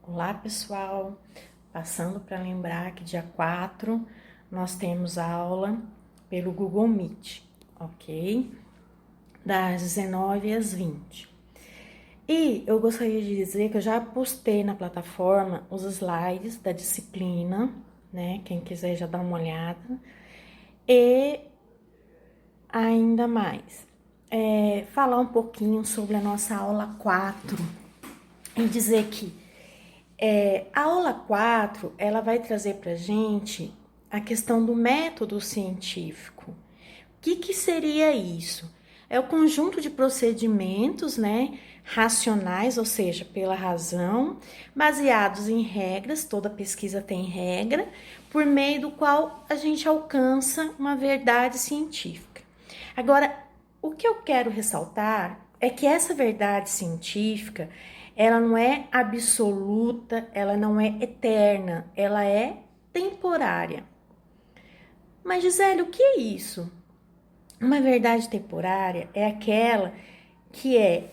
Olá, pessoal! Passando para lembrar que dia 4 nós temos aula pelo Google Meet, ok? Das 19 às 20. E eu gostaria de dizer que eu já postei na plataforma os slides da disciplina, né? Quem quiser já dá uma olhada. E ainda mais, falar um pouquinho sobre a nossa aula 4 e dizer que a aula 4, ela vai trazer para a gente a questão do método científico. O que seria isso? É o conjunto de procedimentos, né, racionais, ou seja, pela razão, baseados em regras, toda pesquisa tem regra, por meio do qual a gente alcança uma verdade científica. Agora, o que eu quero ressaltar é que essa verdade científica, ela não é absoluta, ela não é eterna, ela é temporária. Mas, Gisele, o que é isso? Uma verdade temporária é aquela que é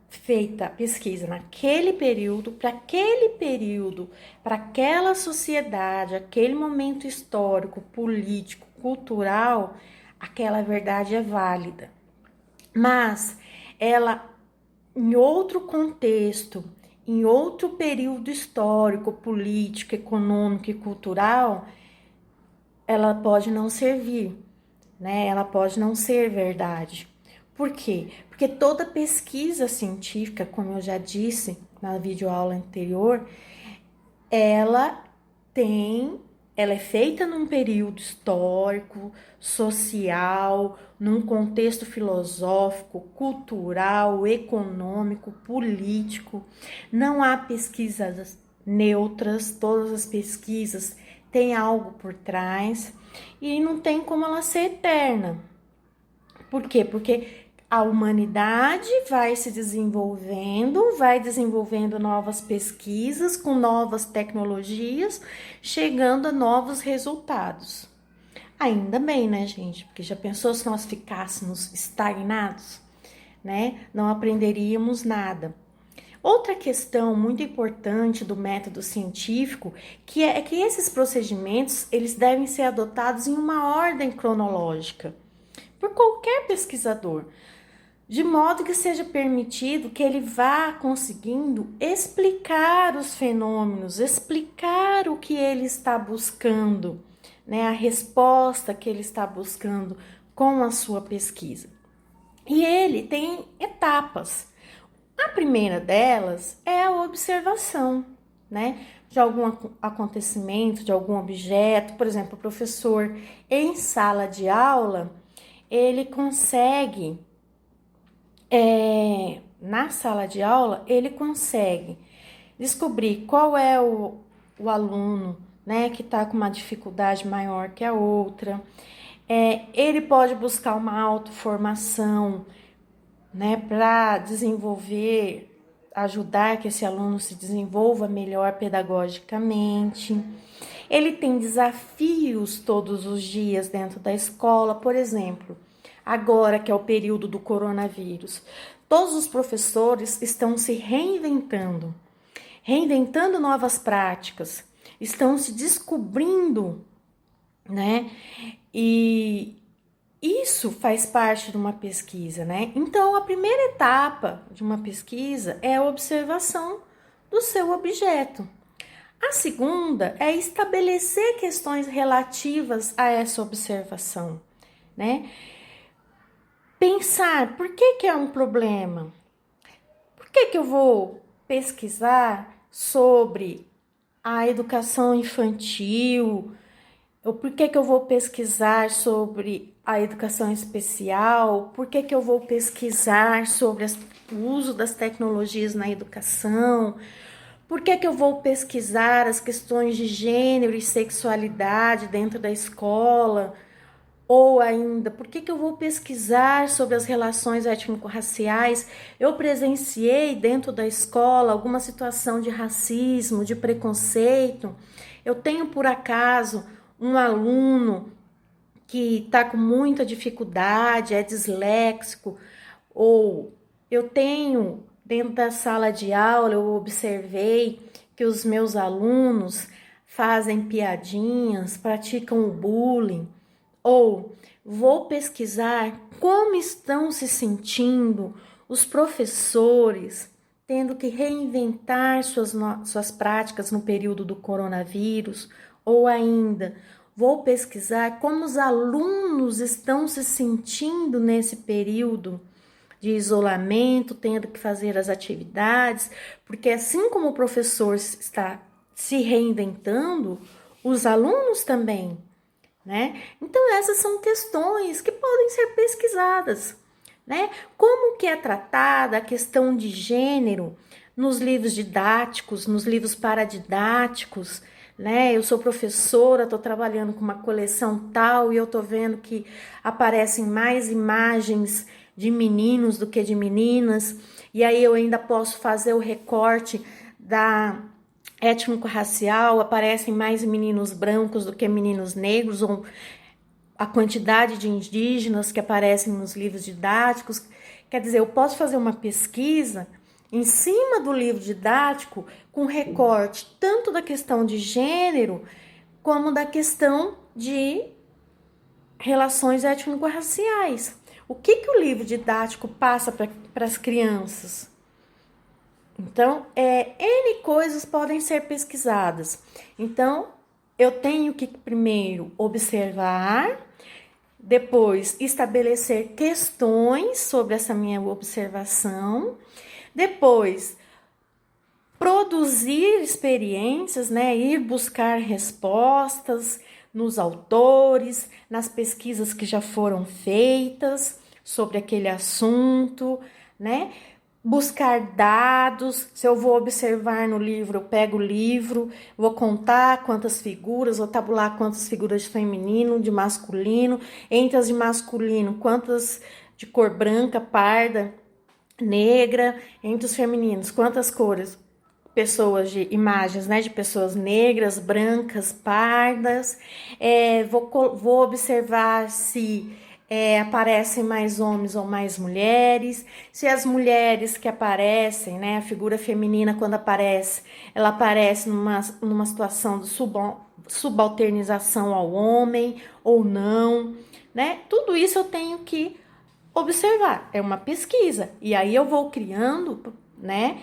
feita a pesquisa naquele período, para aquela sociedade, aquele momento histórico, político, cultural, aquela verdade é válida. Mas ela, em outro contexto, em outro período histórico, político, econômico e cultural, ela pode não servir, né? Ela pode não ser verdade. Por quê? Porque toda pesquisa científica, como eu já disse na videoaula anterior, ela é feita num período histórico, social, num contexto filosófico, cultural, econômico, político. Não há pesquisas neutras, todas as pesquisas têm algo por trás e não tem como ela ser eterna. Por quê? Porque a humanidade vai se desenvolvendo, vai desenvolvendo novas pesquisas com novas tecnologias, chegando a novos resultados. Ainda bem, né, gente? Porque já pensou se nós ficássemos estagnados, né? Não aprenderíamos nada. Outra questão muito importante do método científico que é que esses procedimentos eles devem ser adotados em uma ordem cronológica por qualquer pesquisador, de modo que seja permitido que ele vá conseguindo explicar os fenômenos, explicar o que ele está buscando, né, a resposta que ele está buscando com a sua pesquisa. E ele tem etapas. A primeira delas é a observação, né, de algum acontecimento, de algum objeto. Por exemplo, o professor em sala de aula, ele consegue na sala de aula, ele consegue descobrir qual é o aluno, né, que está com uma dificuldade maior que a outra. Ele pode buscar uma autoformação, né, para desenvolver, ajudar que esse aluno se desenvolva melhor pedagogicamente. Ele tem desafios todos os dias dentro da escola, por exemplo, agora que é o período do coronavírus, todos os professores estão se reinventando novas práticas, estão se descobrindo, né? E isso faz parte de uma pesquisa, né? Então, a primeira etapa de uma pesquisa é a observação do seu objeto. A segunda é estabelecer questões relativas a essa observação, né? Pensar, por que é um problema? Por que eu vou pesquisar sobre a educação infantil? Ou por que eu vou pesquisar sobre a educação especial? Por que eu vou pesquisar sobre o uso das tecnologias na educação? Por que eu vou pesquisar as questões de gênero e sexualidade dentro da escola? Ou ainda, por que eu vou pesquisar sobre as relações étnico-raciais? Eu presenciei dentro da escola alguma situação de racismo, de preconceito. Eu tenho, por acaso, um aluno que está com muita dificuldade, é disléxico, ou eu tenho dentro da sala de aula, eu observei que os meus alunos fazem piadinhas, praticam o bullying, ou vou pesquisar como estão se sentindo os professores tendo que reinventar suas práticas no período do coronavírus, ou ainda vou pesquisar como os alunos estão se sentindo nesse período de isolamento, tendo que fazer as atividades, porque assim como o professor está se reinventando, os alunos também, né? Então essas são questões que podem ser pesquisadas, né? Como que é tratada a questão de gênero nos livros didáticos, nos livros paradidáticos, né? Eu sou professora, estou trabalhando com uma coleção tal e eu estou vendo que aparecem mais imagens de meninos do que de meninas, e aí eu ainda posso fazer o recorte da étnico-racial, aparecem mais meninos brancos do que meninos negros, ou a quantidade de indígenas que aparecem nos livros didáticos. Quer dizer, eu posso fazer uma pesquisa em cima do livro didático com recorte tanto da questão de gênero como da questão de relações étnico-raciais. O que o livro didático passa para as crianças? Então, N coisas podem ser pesquisadas. Então, eu tenho que primeiro observar, depois estabelecer questões sobre essa minha observação, depois produzir experiências, né? Ir buscar respostas nos autores, nas pesquisas que já foram feitas sobre aquele assunto, né? Buscar dados. Se eu vou observar no livro, eu pego o livro, vou contar quantas figuras, vou tabular quantas figuras de feminino, de masculino, entre as de masculino, quantas de cor branca, parda, negra, entre os femininos, quantas cores, pessoas de imagens, né, de pessoas negras, brancas, pardas. Vou observar se aparecem mais homens ou mais mulheres, se as mulheres que aparecem, né, a figura feminina quando aparece, ela aparece numa situação de subalternização ao homem ou não, né? Tudo isso eu tenho que observar, é uma pesquisa, e aí eu vou criando, né,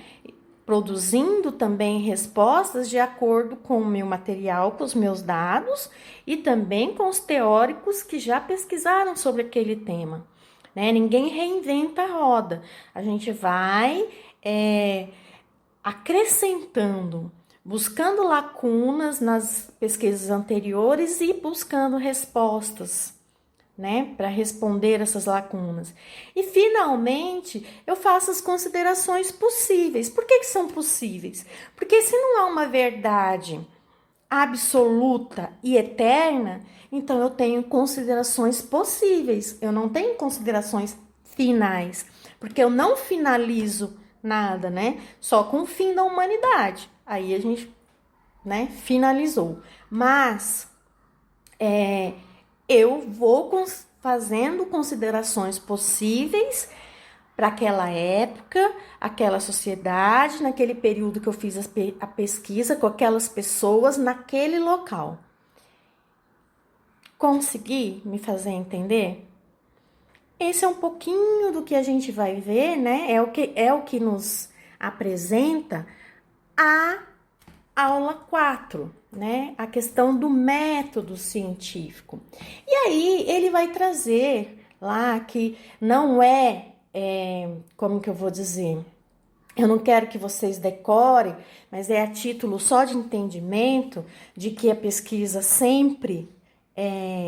produzindo também respostas de acordo com o meu material, com os meus dados e também com os teóricos que já pesquisaram sobre aquele tema, né? Ninguém reinventa a roda, a gente vai acrescentando, buscando lacunas nas pesquisas anteriores e buscando respostas, né, para responder essas lacunas. E finalmente eu faço as considerações possíveis. Por que são possíveis? Porque se não há uma verdade absoluta e eterna, então eu tenho considerações possíveis. Eu não tenho considerações finais, porque eu não finalizo nada, né? Só com o fim da humanidade. Aí a gente, né, finalizou. Mas eu vou fazendo considerações possíveis para aquela época, aquela sociedade, naquele período que eu fiz a pesquisa com aquelas pessoas naquele local. Consegui me fazer entender? Esse é um pouquinho do que a gente vai ver, né? É o que nos apresenta a aula 4, né? A questão do método científico. E aí ele vai trazer lá que não como que eu vou dizer? Eu não quero que vocês decorem, mas é a título só de entendimento de que a pesquisa sempre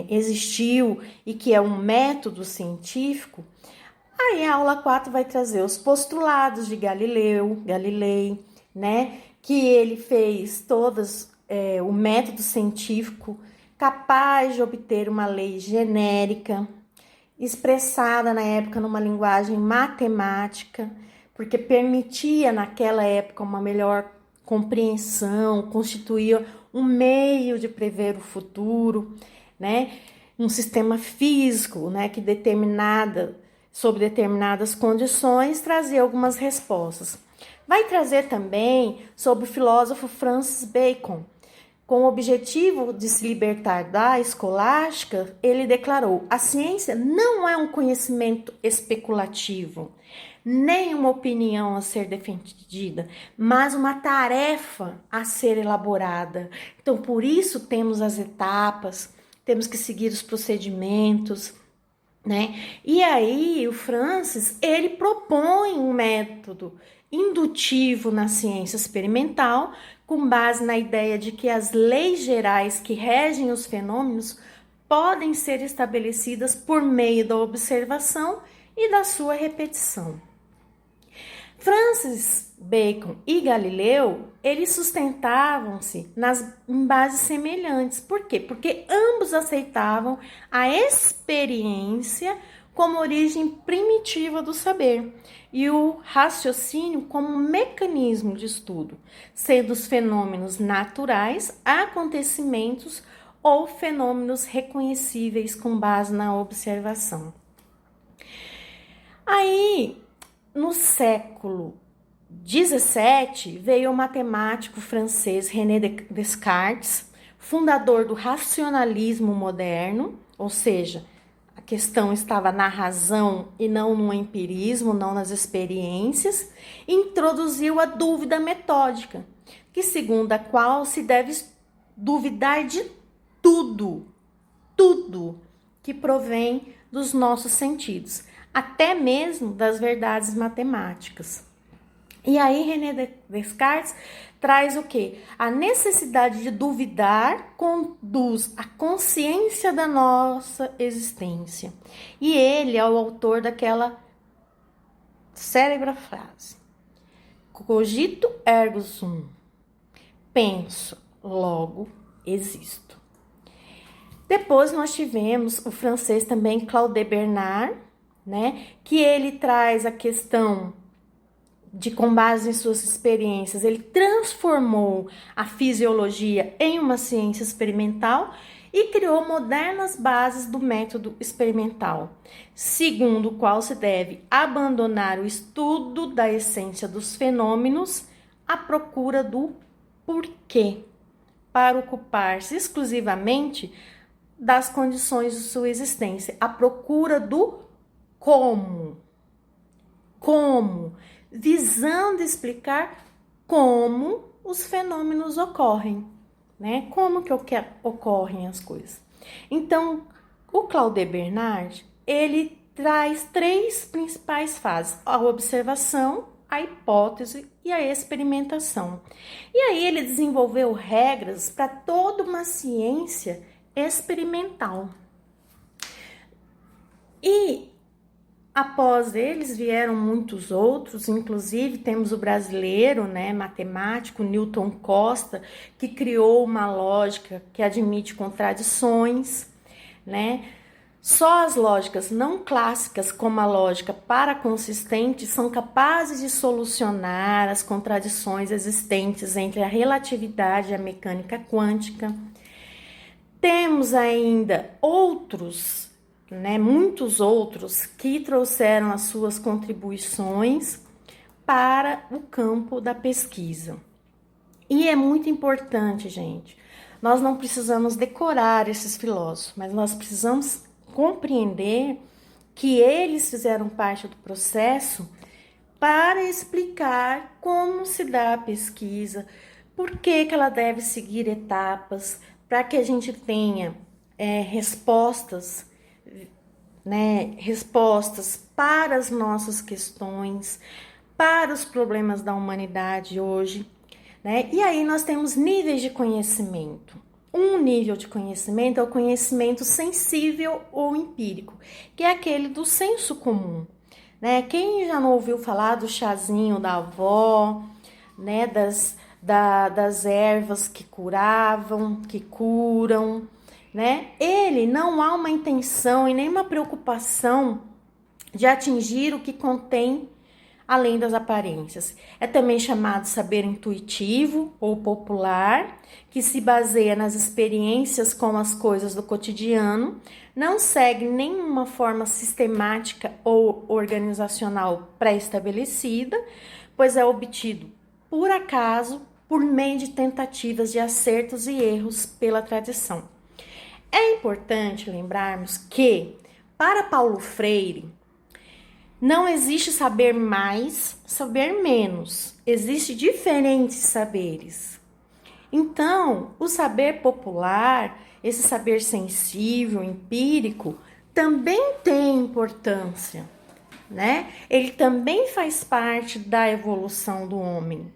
existiu e que é um método científico. Aí a aula 4 vai trazer os postulados de Galilei, né? Que ele fez o método científico capaz de obter uma lei genérica, expressada na época numa linguagem matemática, porque permitia naquela época uma melhor compreensão, constituía um meio de prever o futuro, né? Um sistema físico, né, que sob determinadas condições trazia algumas respostas. Vai trazer também sobre o filósofo Francis Bacon. Com o objetivo de se libertar da escolástica, ele declarou: a ciência não é um conhecimento especulativo, nem uma opinião a ser defendida, mas uma tarefa a ser elaborada. Então, por isso temos as etapas, temos que seguir os procedimentos, né? E aí, o Francis, ele propõe um método indutivo na ciência experimental, com base na ideia de que as leis gerais que regem os fenômenos podem ser estabelecidas por meio da observação e da sua repetição. Francis Bacon e Galileu, eles sustentavam-se em bases semelhantes. Por quê? Porque ambos aceitavam a experiência como origem primitiva do saber e o raciocínio como mecanismo de estudo, sendo os fenômenos naturais acontecimentos ou fenômenos reconhecíveis com base na observação. Aí, no século XVII, veio o matemático francês René Descartes, fundador do racionalismo moderno, ou seja, a questão estava na razão e não no empirismo, não nas experiências, e introduziu a dúvida metódica, que segundo a qual se deve duvidar de tudo que provém dos nossos sentidos, até mesmo das verdades matemáticas. E aí René Descartes traz o quê? A necessidade de duvidar conduz à consciência da nossa existência. E ele é o autor daquela célebre frase: cogito ergo sum. Penso, logo existo. Depois nós tivemos o francês também Claude Bernard, né, que ele traz a questão de, com base em suas experiências, ele transformou a fisiologia em uma ciência experimental e criou modernas bases do método experimental, segundo o qual se deve abandonar o estudo da essência dos fenômenos à procura do porquê, para ocupar-se exclusivamente das condições de sua existência, à procura do como, visando explicar como os fenômenos ocorrem, né? Como que ocorrem as coisas. Então, o Claude Bernard, ele traz 3 principais fases: a observação, a hipótese e a experimentação. E aí ele desenvolveu regras para toda uma ciência experimental. E após eles vieram muitos outros, inclusive temos o brasileiro, né, matemático Newton Costa, que criou uma lógica que admite contradições, né? Só as lógicas não clássicas, como a lógica paraconsistente, são capazes de solucionar as contradições existentes entre a relatividade e a mecânica quântica. Temos ainda outros, né, muitos outros que trouxeram as suas contribuições para o campo da pesquisa. E é muito importante, gente, nós não precisamos decorar esses filósofos, mas nós precisamos compreender que eles fizeram parte do processo para explicar como se dá a pesquisa, por que ela deve seguir etapas, para que a gente tenha respostas para as nossas questões, para os problemas da humanidade hoje, né? E aí nós temos níveis de conhecimento. Um nível de conhecimento é o conhecimento sensível ou empírico, que é aquele do senso comum, né? Quem já não ouviu falar do chazinho da avó, né? Das ervas que curavam, que curam, né? Ele não há uma intenção e nem uma preocupação de atingir o que contém além das aparências. É também chamado saber intuitivo ou popular, que se baseia nas experiências com as coisas do cotidiano, não segue nenhuma forma sistemática ou organizacional pré-estabelecida, pois é obtido por acaso, por meio de tentativas de acertos e erros pela tradição. É importante lembrarmos que, para Paulo Freire, não existe saber mais, saber menos. Existem diferentes saberes. Então, o saber popular, esse saber sensível, empírico, também tem importância, né? Ele também faz parte da evolução do homem.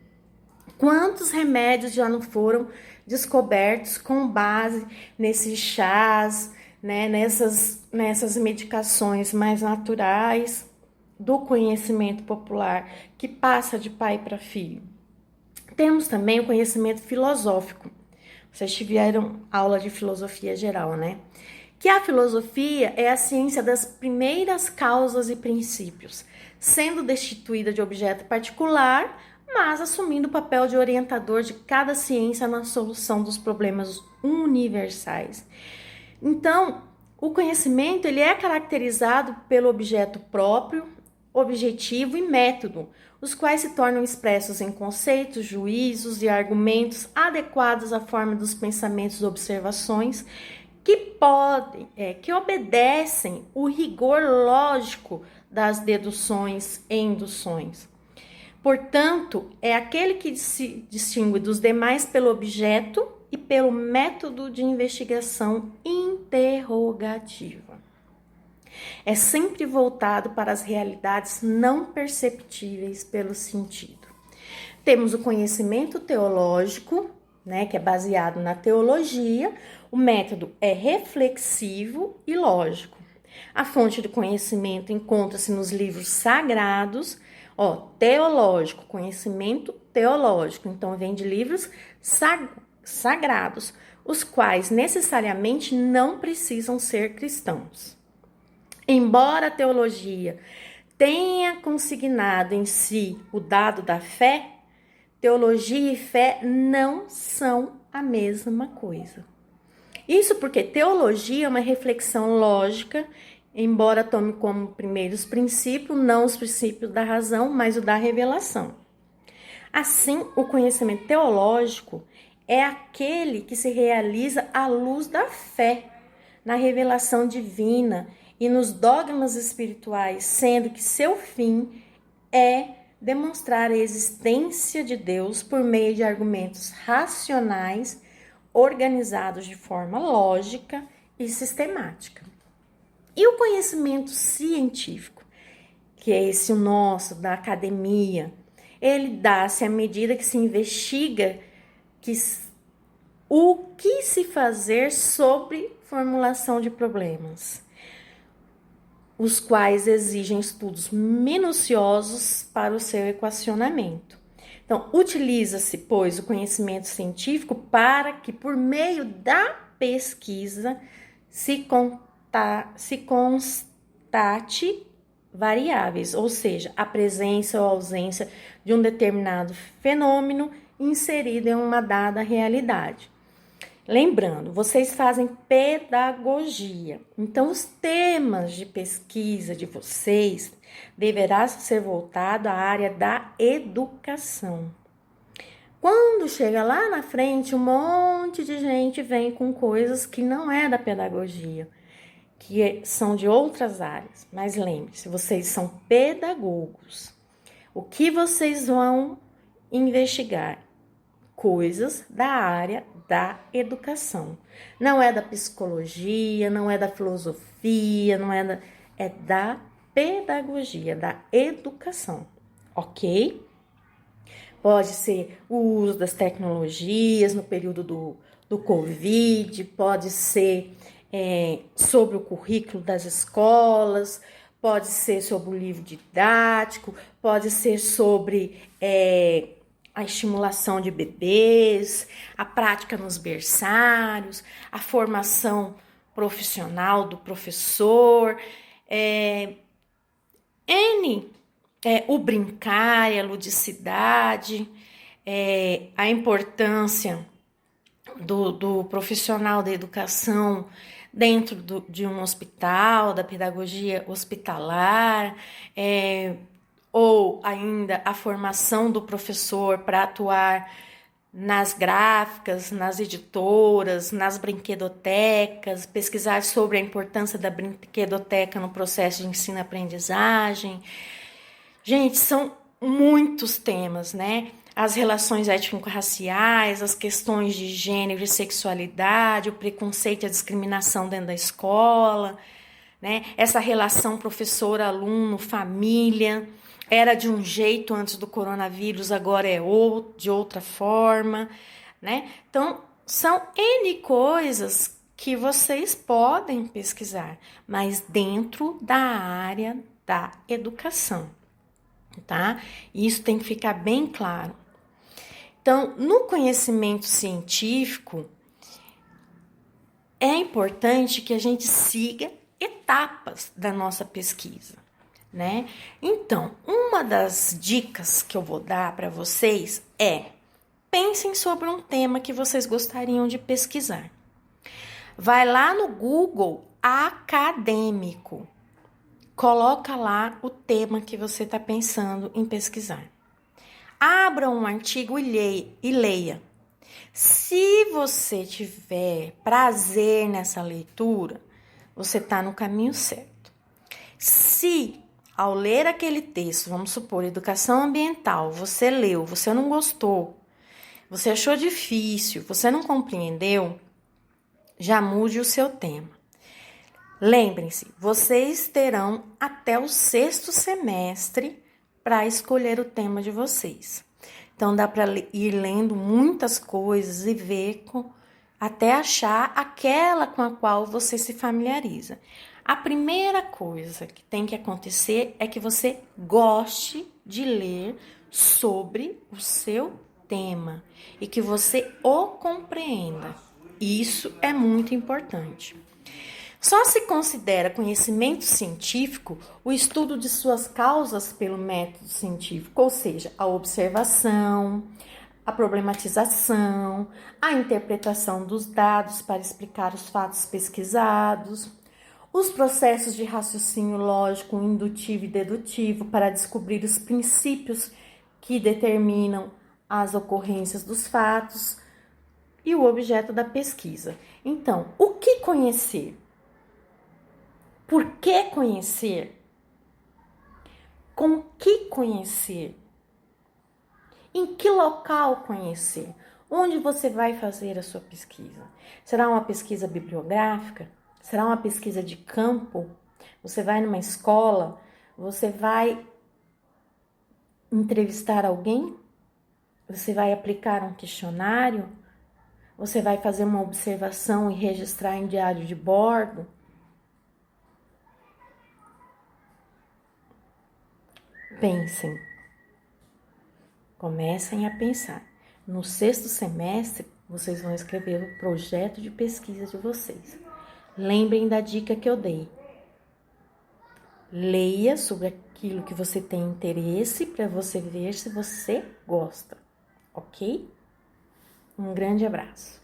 Quantos remédios já não foram descobertos com base nesses chás, né? Nessas medicações mais naturais do conhecimento popular que passa de pai para filho. Temos também o conhecimento filosófico. Vocês tiveram aula de filosofia geral, né? Que a filosofia é a ciência das primeiras causas e princípios, sendo destituída de objeto particular, mas assumindo o papel de orientador de cada ciência na solução dos problemas universais. Então, o conhecimento ele é caracterizado pelo objeto próprio, objetivo e método, os quais se tornam expressos em conceitos, juízos e argumentos adequados à forma dos pensamentos e observações que obedecem o rigor lógico das deduções e induções. Portanto, é aquele que se distingue dos demais pelo objeto e pelo método de investigação interrogativa. É sempre voltado para as realidades não perceptíveis pelo sentido. Temos o conhecimento teológico, né, que é baseado na teologia. O método é reflexivo e lógico. A fonte do conhecimento encontra-se nos livros sagrados, teológico, conhecimento teológico. Então, vem de livros sagrados, os quais necessariamente não precisam ser cristãos. Embora a teologia tenha consignado em si o dado da fé, teologia e fé não são a mesma coisa. Isso porque teologia é uma reflexão lógica, embora tome como primeiros princípios, não os princípios da razão, mas o da revelação. Assim, o conhecimento teológico é aquele que se realiza à luz da fé, na revelação divina e nos dogmas espirituais, sendo que seu fim é demonstrar a existência de Deus por meio de argumentos racionais, organizados de forma lógica e sistemática. E o conhecimento científico, que é esse o nosso, da academia, ele dá-se à medida que se investiga o que se fazer sobre formulação de problemas, os quais exigem estudos minuciosos para o seu equacionamento. Então, utiliza-se, pois, o conhecimento científico para que, por meio da pesquisa, se constate variáveis, ou seja, a presença ou ausência de um determinado fenômeno inserido em uma dada realidade. Lembrando, vocês fazem pedagogia, então os temas de pesquisa de vocês deverá ser voltado à área da educação. Quando chega lá na frente, um monte de gente vem com coisas que não é da pedagogia, que são de outras áreas. Mas lembre-se, vocês são pedagogos. O que vocês vão investigar? Coisas da área da educação. Não é da psicologia, não é da filosofia, é da pedagogia, da educação, ok? Pode ser o uso das tecnologias no período do Covid, pode ser sobre o currículo das escolas, pode ser sobre o livro didático, pode ser sobre a estimulação de bebês, a prática nos berçários, a formação profissional do professor, o brincar, a ludicidade, a importância do profissional da educação dentro de um hospital, da pedagogia hospitalar, ou ainda a formação do professor para atuar nas gráficas, nas editoras, nas brinquedotecas, pesquisar sobre a importância da brinquedoteca no processo de ensino-aprendizagem. Gente, são muitos temas, né? As relações étnico-raciais, as questões de gênero e sexualidade, o preconceito e a discriminação dentro da escola, né? Essa relação professor-aluno, família, era de um jeito antes do coronavírus, agora é de outra forma, né? Então, são N coisas que vocês podem pesquisar, mas dentro da área da educação, tá? Isso tem que ficar bem claro. Então, no conhecimento científico, é importante que a gente siga etapas da nossa pesquisa, né? Então, uma das dicas que eu vou dar para vocês é: pensem sobre um tema que vocês gostariam de pesquisar. Vai lá no Google acadêmico, coloca lá o tema que você está pensando em pesquisar. Abra um artigo e leia. Se você tiver prazer nessa leitura, você está no caminho certo. Se ao ler aquele texto, vamos supor, educação ambiental, você leu, você não gostou, você achou difícil, você não compreendeu, já mude o seu tema. Lembrem-se, vocês terão até o 6º semestre para escolher o tema de vocês. Então, dá para ir lendo muitas coisas e ver até achar aquela com a qual você se familiariza. A primeira coisa que tem que acontecer é que você goste de ler sobre o seu tema e que você o compreenda. Isso é muito importante. Só se considera conhecimento científico o estudo de suas causas pelo método científico, ou seja, a observação, a problematização, a interpretação dos dados para explicar os fatos pesquisados, os processos de raciocínio lógico, indutivo e dedutivo para descobrir os princípios que determinam as ocorrências dos fatos e o objeto da pesquisa. Então, o que conhecer? Por que conhecer? Com que conhecer? Em que local conhecer? Onde você vai fazer a sua pesquisa? Será uma pesquisa bibliográfica? Será uma pesquisa de campo? Você vai numa escola? Você vai entrevistar alguém? Você vai aplicar um questionário? Você vai fazer uma observação e registrar em diário de bordo? Pensem. Comecem a pensar. No 6º semestre, vocês vão escrever o projeto de pesquisa de vocês. Lembrem da dica que eu dei. Leia sobre aquilo que você tem interesse para você ver se você gosta, ok? Um grande abraço.